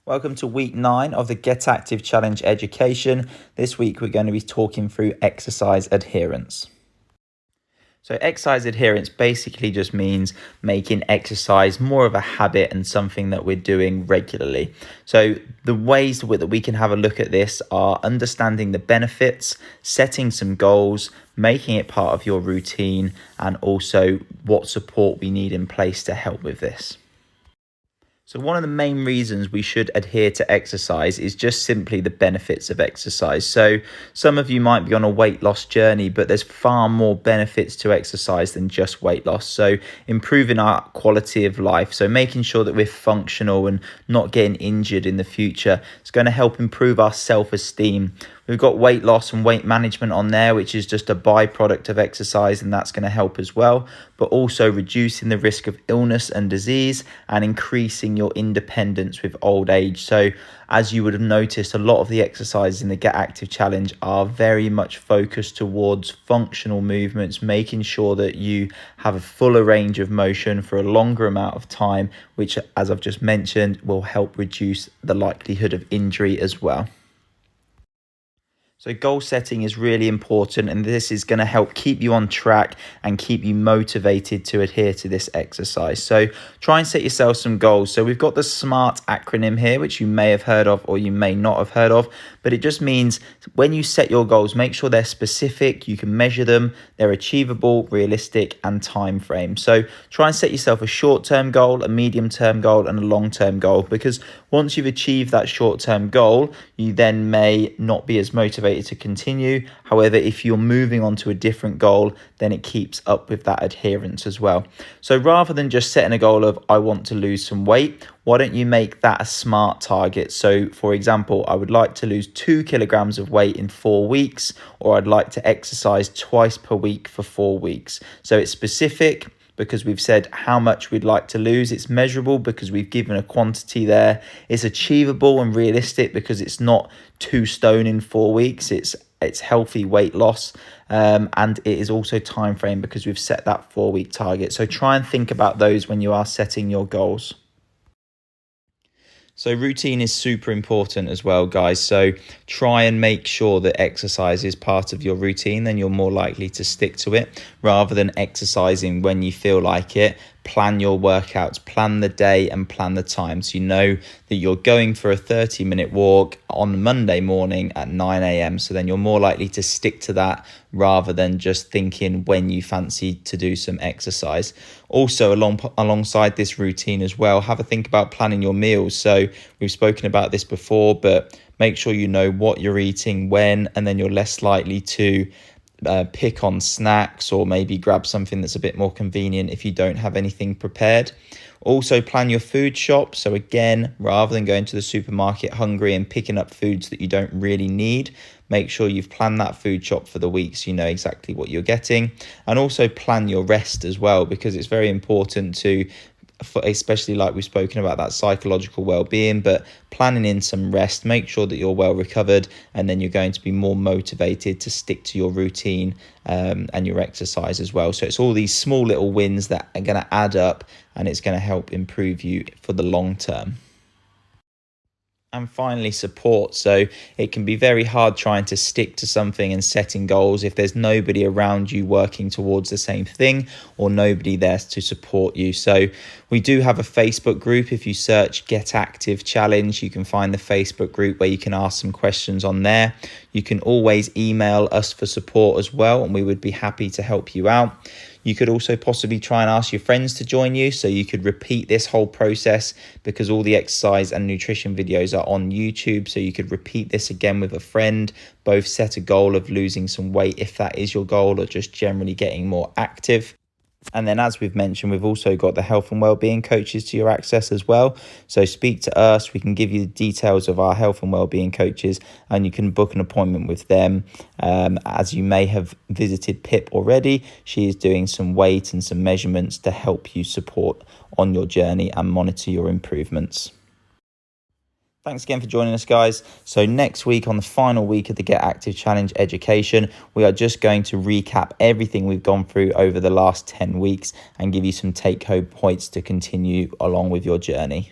Welcome to week 9 of the Get Active Challenge education. This week we're going to be talking through exercise adherence. So exercise adherence basically just means making exercise more of a habit and something that we're doing regularly. So the ways that we can have a look at this are understanding the benefits, setting some goals, making it part of your routine, and also what support we need in place to help with this. So one of the main reasons we should adhere to exercise is just simply the benefits of exercise. So some of you might be on a weight loss journey, but there's far more benefits to exercise than just weight loss. So improving our quality of life, so making sure that we're functional and not getting injured in the future, it's going to help improve our self-esteem. We've got weight loss and weight management on there, which is just a byproduct of exercise, and that's going to help as well. But also reducing the risk of illness and disease and increasing your independence with old age. So as you would have noticed, a lot of the exercises in the Get Active Challenge are very much focused towards functional movements, making sure that you have a fuller range of motion for a longer amount of time, which, as I've just mentioned, will help reduce the likelihood of injury as well. So goal setting is really important, and this is going to help keep you on track and keep you motivated to adhere to this exercise. So try and set yourself some goals. So we've got the SMART acronym here, which you may have heard of or you may not have heard of, but it just means when you set your goals, make sure they're specific, you can measure them, they're achievable, realistic, and time frame. So try and set yourself a short-term goal, a medium-term goal, and a long-term goal, because once you've achieved that short-term goal, you then may not be as motivated to continue. However, if you're moving on to a different goal, then it keeps up with that adherence as well. So rather than just setting a goal of I want to lose some weight, why don't you make that a SMART target? So for example, I would like to lose 2 kilograms of weight in 4 weeks, or I'd like to exercise twice per week for 4 weeks. So it's specific because we've said how much we'd like to lose. It's measurable because we've given a quantity there. It's achievable and realistic because it's not 2 stone in 4 weeks. It's healthy weight loss, and it is also time frame because we've set that 4-week target. So try and think about those when you are setting your goals. So routine is super important as well, guys. So try and make sure that exercise is part of your routine, then you're more likely to stick to it rather than exercising when you feel like it. Plan your workouts, plan the day and plan the time. So you know that you're going for a 30-minute walk on Monday morning at 9 a.m. So then you're more likely to stick to that rather than just thinking when you fancy to do some exercise. Also, alongside this routine as well, have a think about planning your meals. So we've spoken about this before, but make sure you know what you're eating, when, and then you're less likely to pick on snacks or maybe grab something that's a bit more convenient if you don't have anything prepared. Also plan your food shop. So again, rather than going to the supermarket hungry and picking up foods that you don't really need, make sure you've planned that food shop for the week so you know exactly what you're getting. And also plan your rest as well, because it's very important to, especially like we've spoken about, that psychological well-being, but planning in some rest, make sure that you're well recovered, and then you're going to be more motivated to stick to your routine and your exercise as well. So it's all these small little wins that are going to add up, and it's going to help improve you for the long term. And finally, support. So it can be very hard trying to stick to something and setting goals if there's nobody around you working towards the same thing or nobody there to support you. So we do have a Facebook group. If you search Get Active Challenge, you can find the Facebook group where you can ask some questions on there. You can always email us for support as well, and we would be happy to help you out. You could also possibly try and ask your friends to join you, so you could repeat this whole process, because all the exercise and nutrition videos are on YouTube. So you could repeat this again with a friend, both set a goal of losing some weight if that is your goal, or just generally getting more active. And then, as we've mentioned, we've also got the health and wellbeing coaches to your access as well. So speak to us. We can give you the details of our health and wellbeing coaches, and you can book an appointment with them. As you may have visited Pip already, she is doing some weight and some measurements to help you support on your journey and monitor your improvements. Thanks again for joining us, guys. So next week, on the final week of the Get Active Challenge education, we are just going to recap everything we've gone through over the last 10 weeks and give you some take-home points to continue along with your journey.